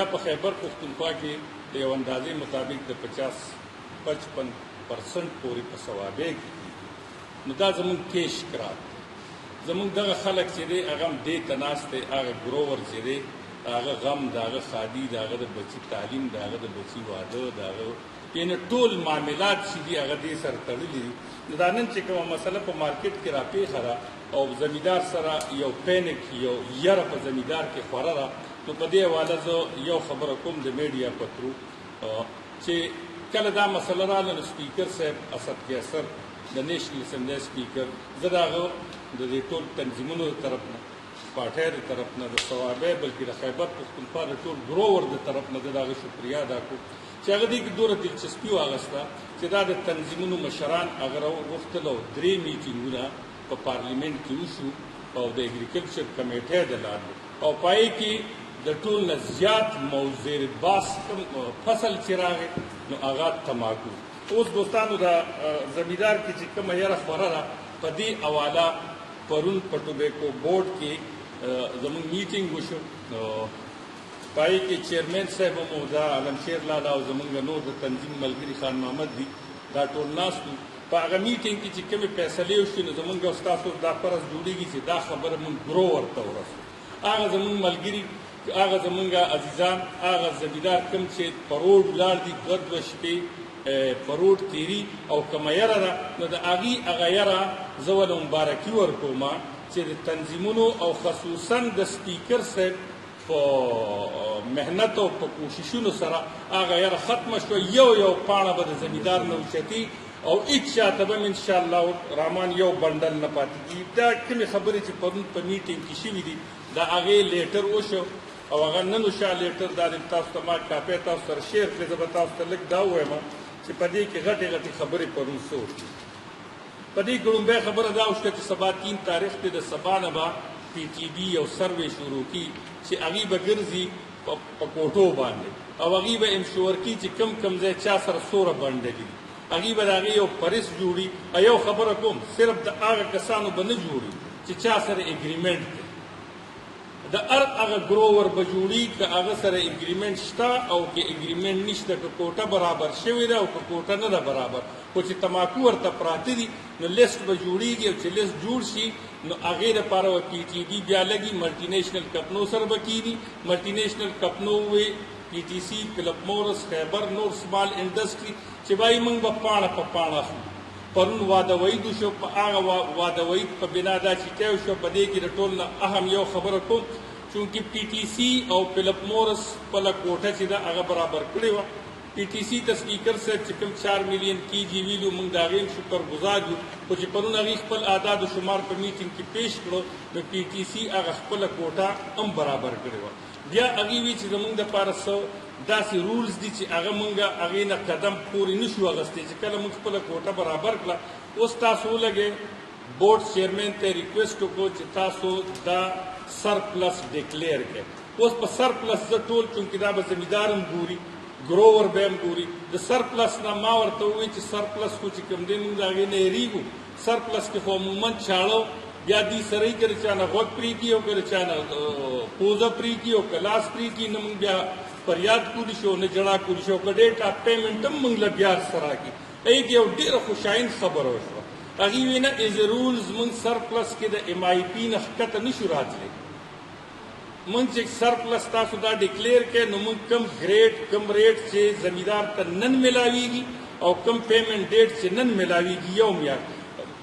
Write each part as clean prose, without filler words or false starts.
په خیبر پښتونخوا کې د یو اندازې مطابق د 50-55% پورې په ثوابې کې نو دا زموږ کیش کرات زموږ دغه خلک چې دی هغه هم دې ته ناست دی هغه ګروور چې دی هغه غم د هغه ښادي د هغه د بچي تعلیم د هغه د بچي واده د هغه یعنې ټول معاملات چې دي هغه دې سره تړلي دي نو دا نن چې کومه مسله په مارکیټ کې راپېښه ده او زمیندار سره یو پینک یو یره په زمیندار کې خوره ده نو په دې حواله زه یو خبره کوم د میډیا په ترو چې کله دا مسله راغله نو سپیکر صاحب اسد قیصر د نیشنل اسمبلی سپیکر زه د هغه د دې ټول تنظیمونو د طرف نه پارټۍ د طرف نه د ثوابۍ بلکې د خیبر پښتونخوا د ټول ګروور د طرف نه د هغه شکریا ادا کړو چې هغه دې کې دومره دلچسپي واخیسته چې دا د تنظیمونو مشران هغه راوغوښتل او 3 میټینګونه په پارلیمنټ کې وشو او د اګریکلچر کمیټې د لاندې او پای کې د ټول نه زیات موزیر باس فصل چې راغی نو هغه تماکو اوس دوستانو د زمیندار کې چې کومه یره خوره ده په دې حواله پرون په ټوبیکو بورډ کې زموږ میټینګ وشو پای کې چیرمن صاحب مو دا علمشیر لالا او زموږ نور د تنظیم ملګري خان محمد دي دا ټول ناست وو په هغه میټینګ کې چې کومې فیصلې وشوې نو زموږ او ستاسو دا فرض جوړېږي چې دا خبره مونږ ګروور ته ورسو هغه زموږ ملګري هغه زمونږ عزیزان هغه زمیندار کوم چې په روډ ولاړ دي 2 شپې په روډ تیري او کومه یره ده نو د هغه یره زه ورله مبارکي ورکوم چې د تنظیمونو او خصوصا د سپیکر صاحب په محنت او په کوششونو سره هغه یره ختمه شوه یو پاڼه به د زمیندار نه اوچتي او هیڅ چاته به ان شاء الله رحمان یو بنډل نه پاتې کېږي دا کومې خبرې چې پرون په میټینګ کې شوي دي د هغې لیټر وشو او هغه نن وشا لیټر دا تاسو ته ما کاپۍ تاسو سره شیر کړې زه به تاسو ته لږ دا ووایم چې په دې کې غټې خبرې پرون څه وشوې په دې کې لومبۍ خبره دا وشوه چې سبا 3 تاریخ دی د سبا نه به PTB یو سروې شروع کړي چې هغې به ګرځي په کوټو باندې او هغې به انشور کړي چې کم ځای چا سره څومره بنډلي دي هغې به د هغې یو پریس جوړي او یو خبره کوم صرف د هغه کسانو به نه جوړي چې چا سره اګریمنټ دی د هغه ګروور به جوړي که هغه سره اګریمنټ شته او که اګریمنټ نشته که کوټه برابر شوې ده او که کوټه نه ده برابر خو چې تماکو ورته پراته دي نو لیست به جوړیږي او چې لیست جوړ شي نو هغې دپاره به PTB بیا لګي ملټي نیشنل کمپنو سره به کېږي ملټي نیشنل کمپنو وې PTC فلپ مورس خیبر نور سمال انډسټري چې وایي موږ به پاڼه په پاڼه اخلو پرون واده وعید وشو په هغه واده وعید په بنا دا چې طی وشو په دې کې د ټول نه اهم یو خبره کوم چونکې PTC او فلپ مورس خپله کوټه چې ده هغه برابر کړې وه PTC ته سپیکر صاحب چې کوم 4 میلیون کېجي ویلو موږ د هغې شکر ګزار یو خو چې پرون هغې خپل اعداد و شمار په میټینګ کې پیش کړو نو PTC هغه خپله کوټه هم برابر کړې وه بیا هغې وی چې زموږ دپاره څه داسې رولز دي چې هغه موږ هغې نه قدم پورې نشو اخیستی چې کله موږ خپله کوټه برابر کړه اوس تاسو ولګئ بورډ چیرمین ته ریکویسټ وکړو چې تاسو دا سرپلس ډیکلیر کړئ اوس په سرپلس زه ټول چونکې دا به زمیندار هم ګوري ګروور به هم ګوري د سرپلس نه ما ورته ووایي چې سرپلس خو چې کوم دی موږ د هغې نه هېرېږو سرپلس کې خو عموما چاړه بیا دې سره یې که د چا نه غوږ پرې کړي او که د چا نه پوزه پرې کړي او که لاس پرې کړي نه موږ بیا فریاد کولی شو نه جړا کولی شو که ډېټ آف پیمنټ هم موږ له بیا سره راکړي هغې کې یو ډېره خوشاین خبره وشوه هغې ویې نه ایز رولز موږ سرپلس کې د MIP نه ښکته نشو راتلی موږ چې سرپلس تاسو دا ډیکلیر کړئ نو موږ کم ریټ چې زمیندار ته نن میلاویږي او کم پیمنټ ډیټ چې نن میلاویږي یو میاشت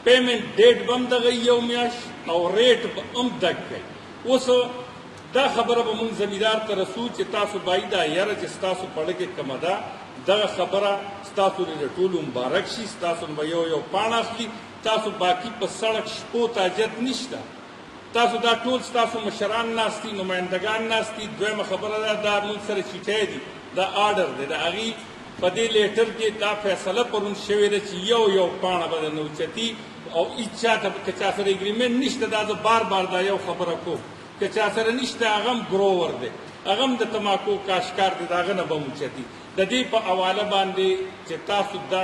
پیمنټ ډیټ به هم دغه یو میاشت او ریټ به هم دګ کوي اوس دا خبره به موږ زمیندار ته رسو چې تاسو باید دا یره چې ستاسو په اړه کې کومه ده دغه خبره ستاسو د ټولو مبارک شي ستاسو به یو پاڼه اخلي تاسو باقي په سړک شپو تاجت نشته تاسو دا ټول ستاسو مشران ناستي نمایندګان ناستي دویمه خبره ده دا موږ سره چیټۍ دي دا آرډر دی د هغې په دې لیټر کې دا فیصله پرون شوې ده چې یو پاڼه به درنه اوچتي او هېڅ چاته که چا سره اګریمنټ نشته دا زه بار دا یو خبره کوم که چا سره نشته هغه هم ګروور دی هغه هم د تماکو کاشکار دی د هغه نه به هم اوچتي د دې په حواله باندې چې تاسو دا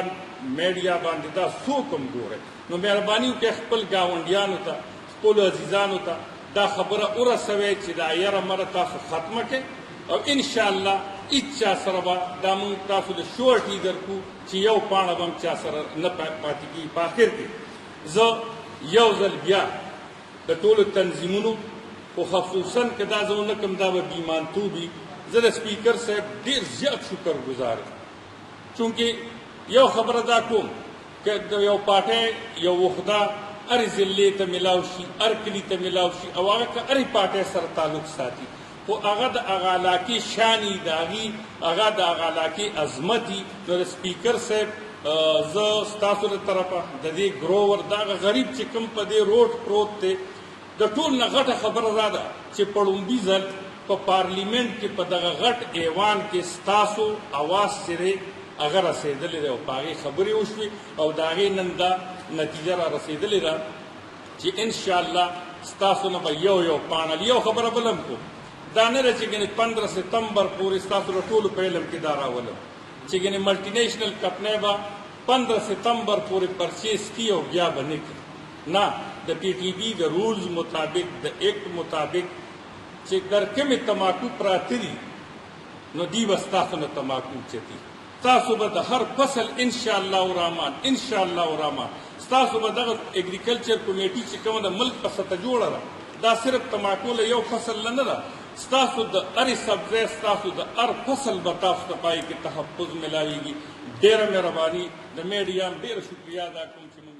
میډیا باندې دا څوک هم ګورئ نو مهرباني وکړئ خپل ګاونډیانو ته خپلو عزیزانو ته دا خبره ورسوئ چې دا یره مره تاسو ختمه کړئ او ان شاء الله اچا سره به دا مونږ تاسو له شورټي درکو چې یو پاڼه به هم چا سره نه پاتې کېږي. په آخر کې زه یو ځل بیا د ټولو تنظیمونو خو خصوصا که دا زه ونه کړم دا به بیمانتوب وي، زه د سپیکر صاحب ډېر زیات شکر ګزار یم. چونکې یو خبره دا کوم که د یو پارټۍ یو وحده هرې ضلعې ته میلاو شي، هر کلي ته میلاو شي او هغه که هرې پارټۍ سره تعلق ساتي، خو هغه د هغه علاقې شاني د هغه د هغه علاقې عظمتي. نو د سپیکر صاحب زه ستاسو له طرفه د دې ګروور دغه غریب چې کوم په دې روډ پروت دی د ټول نه غټه خبره دا ده چې په لومړي ځل په پارلیمنټ کې په دغه غټ ایوان کې ستاسو اواز چې دی هغه رسېدلی دی او په هغې خبرې وشوې او د هغې نن دا نتیجه را رسېدلې ده چې انشاءالله ستاسو نه به یو پاڼه. یو خبره بل هم کوم، دا نه ده چې ګنې 15 ستمبر پورې ستاسو له ټولو په علم کې دا راولم چې ګنې ملټي نیشنل کمپنۍ به 15 ستمبر پورې پرچیز کی او بیا به نه کړي. نه، د پی ټي بي د رولز مطابق د ایکټ مطابق چې در کومې تماکو پراته دي نو دی به ستاسو نه تماکو چتي. تاسو به د هر فصل انشاءالله الرحمن ستاسو به دغه اګریکلچر کمیټي چې کومه د ملک په سطح جوړه ده دا صرف تماکو له یو فصل نه ده، ستاسو د هرې سبزۍ ستاسو د هر فصل به تاسو ته پای کې تحفظ ملاویږي. ډېره مهرباني د میډیا ډېره شکریه ادا کوم چې موږ